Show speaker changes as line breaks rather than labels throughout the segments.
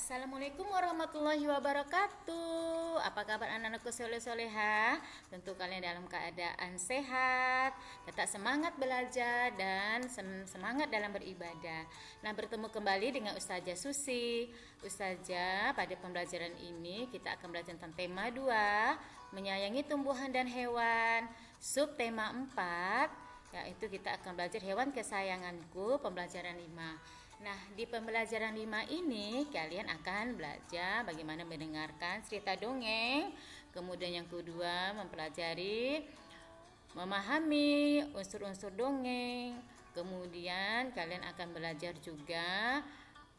Assalamualaikum warahmatullahi wabarakatuh. Apa kabar anak-anakku soleh-soleha? Tentu kalian dalam keadaan sehat, tetap semangat belajar dan semangat dalam beribadah. Nah, bertemu kembali dengan Ustazah Susi. Ustazah, pada pembelajaran ini kita akan belajar tentang tema 2, menyayangi tumbuhan dan hewan. Subtema 4, yaitu kita akan belajar hewan kesayanganku, pembelajaran 5. Nah, di pembelajaran 5 ini kalian akan belajar bagaimana mendengarkan cerita dongeng. Kemudian yang kedua, mempelajari memahami unsur-unsur dongeng. Kemudian kalian akan belajar juga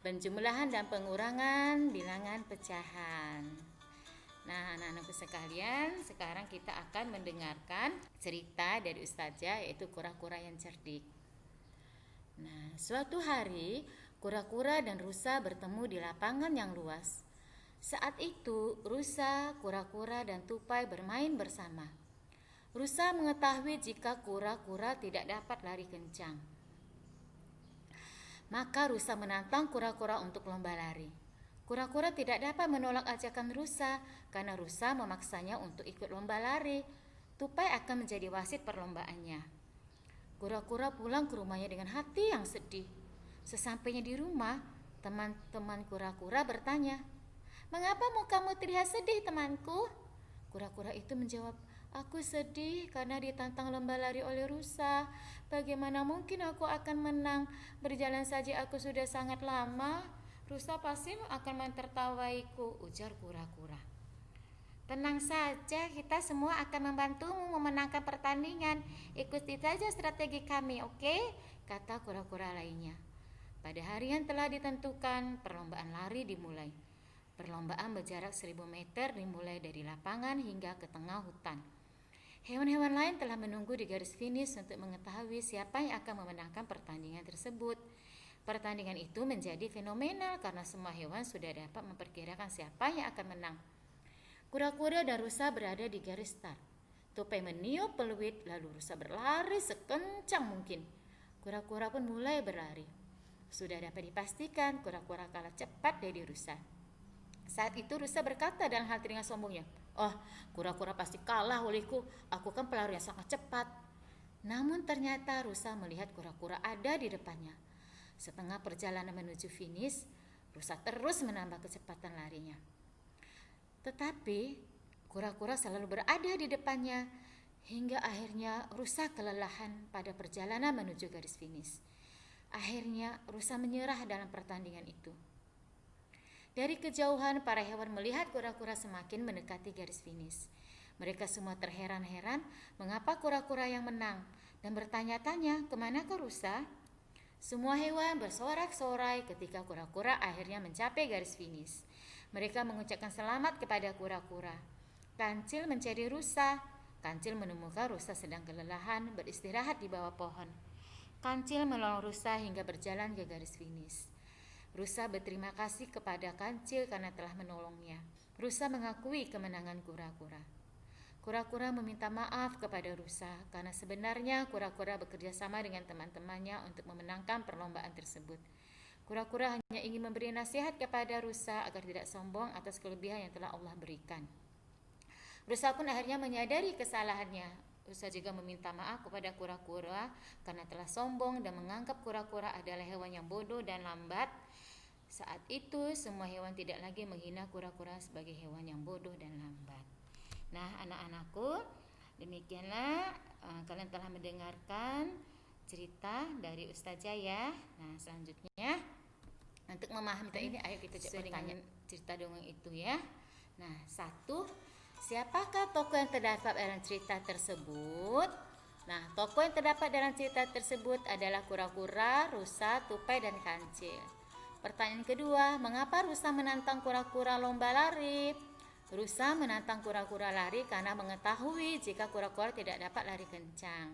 penjumlahan dan pengurangan bilangan pecahan. Nah, anak-anakku sekalian, sekarang kita akan mendengarkan cerita dari Ustazah, yaitu kura-kura yang cerdik. Nah, suatu hari, kura-kura dan rusa bertemu di lapangan yang luas. Saat itu, rusa, kura-kura, dan tupai bermain bersama. Rusa mengetahui jika kura-kura tidak dapat lari kencang. Maka rusa menantang kura-kura untuk lomba lari. Kura-kura tidak dapat menolak ajakan rusa karena rusa memaksanya untuk ikut lomba lari. Tupai akan menjadi wasit perlombaannya. Kura-kura pulang ke rumahnya dengan hati yang sedih. Sesampainya di rumah, teman-teman kura-kura bertanya, "Mengapa mukamu terlihat sedih, temanku?" Kura-kura itu menjawab, "Aku sedih karena ditantang lomba lari oleh rusa. Bagaimana mungkin aku akan menang? Berjalan saja aku sudah sangat lama. Rusa pasti akan mentertawaiku," ujar kura-kura. "Tenang saja, kita semua akan membantumu memenangkan pertandingan. Ikuti saja strategi kami, oke?" kata kura-kura lainnya. Pada hari yang telah ditentukan, perlombaan lari dimulai. Perlombaan berjarak 1000 meter dimulai dari lapangan hingga ke tengah hutan. Hewan-hewan lain telah menunggu di garis finish untuk mengetahui siapa yang akan memenangkan pertandingan tersebut. Pertandingan itu menjadi fenomenal karena semua hewan sudah dapat memperkirakan siapa yang akan menang. Kura-kura dan rusa berada di garis start. Tupai meniup peluit, lalu rusa berlari sekencang mungkin. Kura-kura pun mulai berlari. Sudah dapat dipastikan kura-kura kalah cepat dari rusa. Saat itu rusa berkata dalam hati dengan sombongnya, "Oh, kura-kura pasti kalah olehku. Aku kan pelari yang sangat cepat." Namun ternyata rusa melihat kura-kura ada di depannya. Setengah perjalanan menuju finish, rusa terus menambah kecepatan larinya. Tetapi kura-kura selalu berada di depannya hingga akhirnya rusa kelelahan pada perjalanan menuju garis finish. Akhirnya rusa menyerah dalam pertandingan itu. Dari kejauhan para hewan melihat kura-kura semakin mendekati garis finish. Mereka semua terheran-heran mengapa kura-kura yang menang dan bertanya-tanya kemanakah rusa. Semua hewan bersorak-sorai ketika kura-kura akhirnya mencapai garis finish. Mereka mengucapkan selamat kepada kura-kura. Kancil mencari rusa. Kancil menemukan rusa sedang kelelahan beristirahat di bawah pohon. Kancil menolong rusa hingga berjalan ke garis finish. Rusa berterima kasih kepada Kancil karena telah menolongnya. Rusa mengakui kemenangan kura-kura. Kura-kura meminta maaf kepada rusa karena sebenarnya kura-kura bekerja sama dengan teman-temannya untuk memenangkan perlombaan tersebut. Kura-kura hanya ingin memberi nasihat kepada rusa agar tidak sombong atas kelebihan yang telah Allah berikan. Rusa pun akhirnya menyadari kesalahannya. Rusa juga meminta maaf kepada kura-kura karena telah sombong dan menganggap kura-kura adalah hewan yang bodoh dan lambat. Saat itu semua hewan tidak lagi menghina kura-kura sebagai hewan yang bodoh dan lambat. Nah, anak-anakku, demikianlah kalian telah mendengarkan cerita dari Ustazah ya. Nah, selanjutnya untuk memahami ini, ayo kita coba dengan cerita dongeng itu ya. Nah, 1. Siapakah tokoh yang terdapat dalam cerita tersebut? Nah, tokoh yang terdapat dalam cerita tersebut adalah kura-kura, rusa, tupai, dan kancil. Pertanyaan kedua, mengapa rusa menantang kura-kura lomba lari? Rusa menantang kura-kura lari karena mengetahui jika kura-kura tidak dapat lari kencang.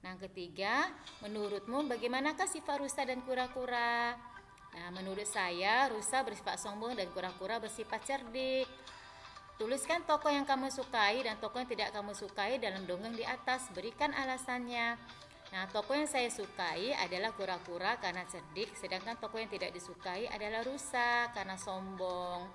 Nah, ketiga, menurutmu bagaimanakah sifat rusa dan kura-kura? Nah, menurut saya rusa bersifat sombong dan kura-kura bersifat cerdik. Tuliskan tokoh yang kamu sukai dan tokoh yang tidak kamu sukai dalam dongeng di atas. Berikan alasannya. Nah, tokoh yang saya sukai adalah kura-kura karena cerdik, sedangkan tokoh yang tidak disukai adalah rusa karena sombong.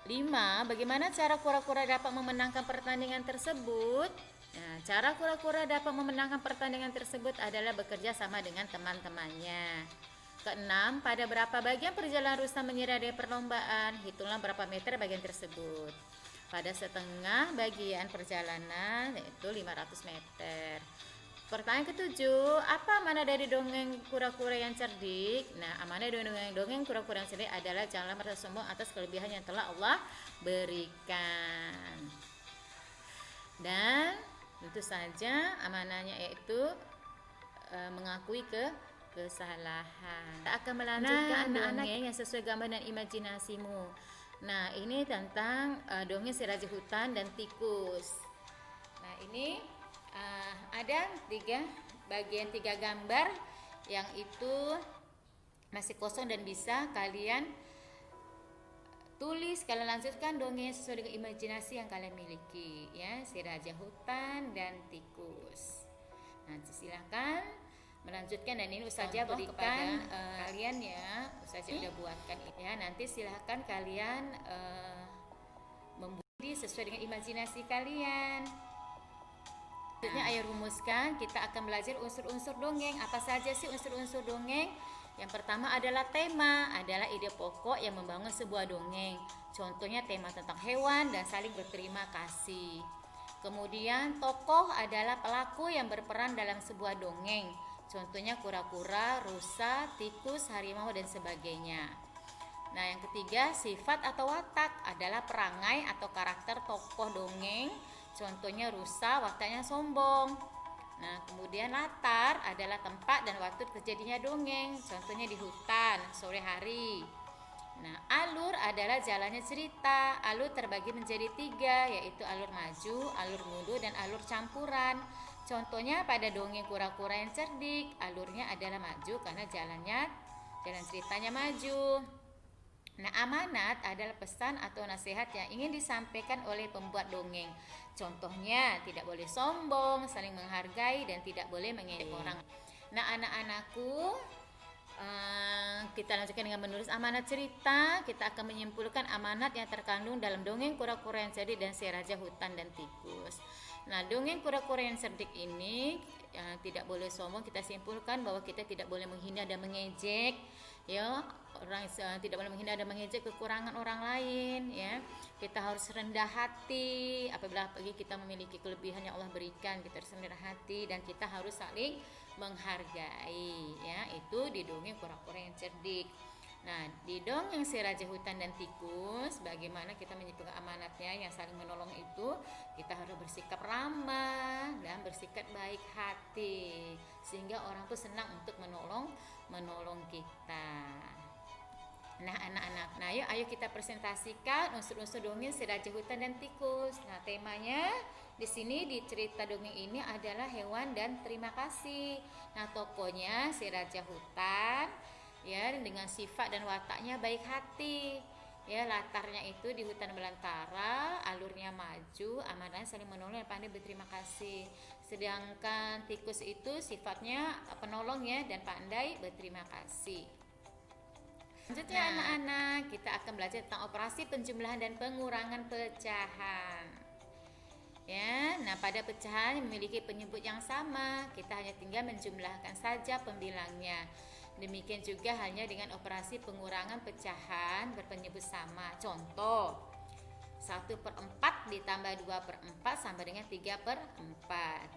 5. Bagaimana cara kura-kura dapat memenangkan pertandingan tersebut? Nah, cara kura-kura dapat memenangkan pertandingan tersebut adalah bekerja sama dengan teman-temannya. Keenam, pada berapa bagian perjalanan rusa menyerah dari perlombaan? Hitunglah berapa meter bagian tersebut. Pada setengah bagian perjalanan, yaitu 500 meter. Pertanyaan ketujuh, apa amanah dari dongeng kura-kura yang cerdik? Nah, amanah dari dongeng kura-kura yang cerdik adalah janganlah merasa sombong atas kelebihan yang telah Allah berikan. Dan tentu saja amanahnya yaitu mengakui kesalahan. Kita akan melanjutkan dongeng yang sesuai gambar dan imajinasimu. Nah, ini tentang dongeng si Raja Hutan dan Tikus. Nah, ini ada tiga gambar yang itu masih kosong dan bisa kalian tulis, kalian lanjutkan dongeng sesuai dengan imajinasi yang kalian miliki, ya, si Raja Hutan dan Tikus. Nah, silakan melanjutkan, dan ini Ustazah berikan kalian ya, Ustazah udah buatkan ya, nanti silakan kalian membuat sesuai dengan imajinasi kalian. Selanjutnya ayo rumuskan, kita akan belajar unsur-unsur dongeng. Apa saja sih unsur-unsur dongeng? Yang pertama adalah tema, adalah ide pokok yang membangun sebuah dongeng. Contohnya tema tentang hewan dan saling berterima kasih. Kemudian tokoh adalah pelaku yang berperan dalam sebuah dongeng. Contohnya kura-kura, rusa, tikus, harimau dan sebagainya. Nah, yang ketiga, sifat atau watak adalah perangai atau karakter tokoh dongeng. Contohnya rusa, wataknya sombong. Nah, kemudian latar adalah tempat dan waktu terjadinya dongeng. Contohnya di hutan, sore hari. Nah, alur adalah jalannya cerita. Alur terbagi menjadi 3, yaitu alur maju, alur mundur, dan alur campuran. Contohnya pada dongeng kura-kura yang cerdik, alurnya adalah maju karena jalan ceritanya maju. Nah, amanat adalah pesan atau nasihat yang ingin disampaikan oleh pembuat dongeng. Contohnya, tidak boleh sombong, saling menghargai, dan tidak boleh mengejek orang. Nah, anak-anakku, kita lanjutkan dengan menulis amanat cerita. Kita akan menyimpulkan amanat yang terkandung dalam dongeng kura-kura yang cerdik dan si Raja Hutan dan Tikus. Nah, dongeng kura-kura yang cerdik ini tidak boleh sombong. Kita simpulkan bahwa kita tidak boleh menghina dan mengejek, ya, orang tidak boleh menghina dan mengejek kekurangan orang lain, ya. Kita harus rendah hati apabila kita memiliki kelebihan yang Allah berikan. Kita harus rendah hati dan kita harus saling menghargai, ya. Itu di dongeng kura-kura yang cerdik. Nah, di dongeng si Raja Hutan dan Tikus, bagaimana kita menyebutkan amanatnya yang saling menolong itu, kita harus bersikap ramah dan bersikap baik hati, sehingga orang tuh senang untuk menolong kita. Nah, anak-anak, nah ayo kita presentasikan unsur-unsur dongeng si Raja Hutan dan Tikus. Nah, temanya di sini di cerita dongeng ini adalah hewan dan terima kasih. Nah, tokohnya si Raja Hutan, ya, dengan sifat dan wataknya baik hati. Ya, latarnya itu di hutan belantara, alurnya maju, amanahnya saling menolong dan pandai berterima kasih. Sedangkan tikus itu sifatnya penolong, ya, dan pandai berterima kasih. Selanjutnya anak-anak, kita akan belajar tentang operasi penjumlahan dan pengurangan pecahan. Ya, nah pada pecahan memiliki penyebut yang sama, kita hanya tinggal menjumlahkan saja pembilangnya. Demikian juga halnya dengan operasi pengurangan pecahan berpenyebut sama. Contoh, 1/4 ditambah 2/4 sama dengan 3/4.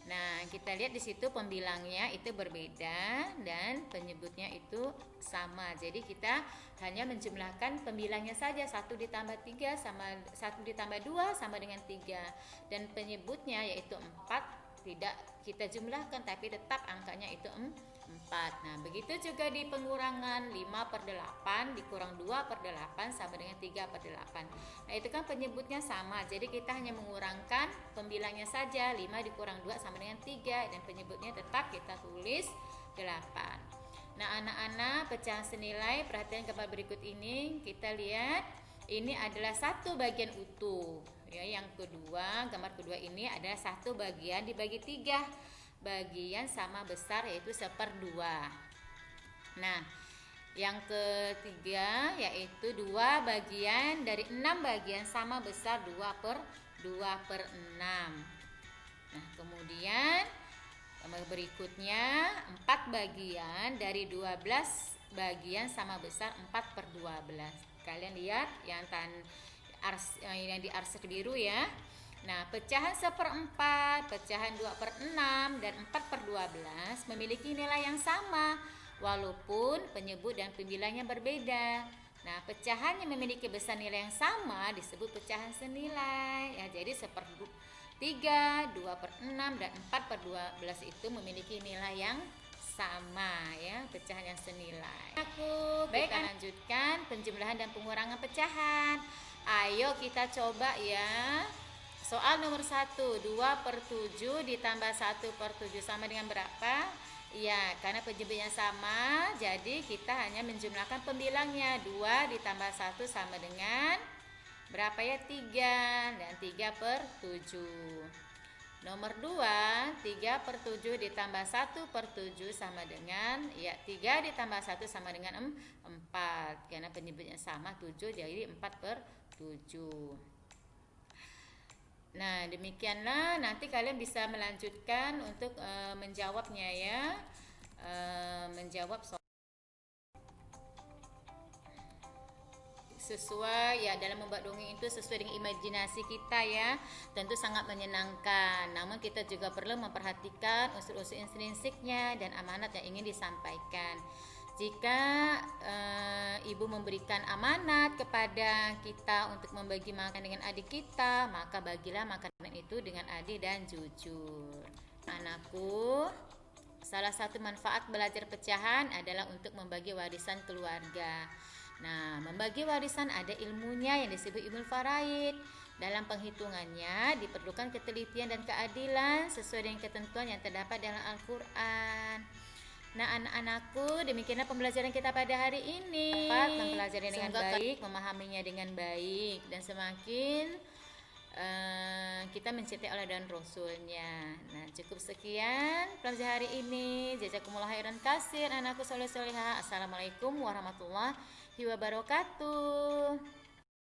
Nah, kita lihat di situ pembilangnya itu berbeda dan penyebutnya itu sama. Jadi kita hanya menjumlahkan pembilangnya saja. 1 ditambah 3 sama 1 ditambah 2 sama dengan 3. Dan penyebutnya yaitu 4 tidak kita jumlahkan, tapi tetap angkanya itu 4. Nah, begitu juga di pengurangan 5/8 dikurang 2/8 sama dengan 3/8. Nah, itu kan penyebutnya sama. Jadi kita hanya mengurangkan pembilangnya saja. 5 dikurang 2 sama dengan 3 dan penyebutnya tetap kita tulis 8. Nah, anak-anak, pecahan senilai, perhatian gambar berikut ini. Kita lihat ini adalah satu bagian utuh. Ya, yang kedua, gambar kedua ini adalah satu bagian dibagi 3. bagian sama besar yaitu 1/2. Nah, yang ketiga yaitu 2 bagian dari 6 bagian sama besar 2/6. Nah, kemudian berikutnya 4 bagian dari 12 bagian sama besar 4/12. Kalian lihat yang di arsir biru ya. Nah, pecahan 1/4, pecahan 2/6 dan 4/12 memiliki nilai yang sama walaupun penyebut dan pembilangnya berbeda. Nah, pecahan yang memiliki besar nilai yang sama disebut pecahan senilai. Ya, jadi 1/3, 2/6 dan 4/12 itu memiliki nilai yang sama ya, pecahan yang senilai. Baik, kita lanjutkan penjumlahan dan pengurangan pecahan. Ayo kita coba ya. Soal nomor 1, 2/7 ditambah 1/7 sama dengan berapa? Iya, karena penyebutnya sama, jadi kita hanya menjumlahkan pembilangnya. 2 ditambah 1 sama dengan berapa ya? 3, dan 3/7. Nomor 2, 3/7 ditambah 1/7 sama dengan, ya 3 ditambah 1 sama dengan 4. Karena penyebutnya sama 7, jadi 4/7. Nah, demikianlah, nanti kalian bisa melanjutkan untuk menjawabnya ya. Menjawab soal sesuai ya, dalam membuat dongeng itu sesuai dengan imajinasi kita ya, tentu sangat menyenangkan. Namun kita juga perlu memperhatikan unsur-unsur intrinsiknya dan amanat yang ingin disampaikan. Jika ibu memberikan amanat kepada kita untuk membagi makan dengan adik kita, maka bagilah makanan itu dengan adil dan jujur. Anakku, salah satu manfaat belajar pecahan adalah untuk membagi warisan keluarga. Nah, membagi warisan ada ilmunya yang disebut ilmu faraid. Dalam penghitungannya diperlukan ketelitian dan keadilan sesuai dengan ketentuan yang terdapat dalam Al-Quran. Nah, anak-anakku, demikianlah pembelajaran kita pada hari ini. Dapat mempelajari dengan baik, memahaminya dengan baik, dan semakin kita mencintai Allah dan Rasulnya. Nah, cukup sekian pelajaran hari ini. Jazakumullah khairan katsir, anakku soleh solehah. Assalamualaikum warahmatullahi wabarakatuh.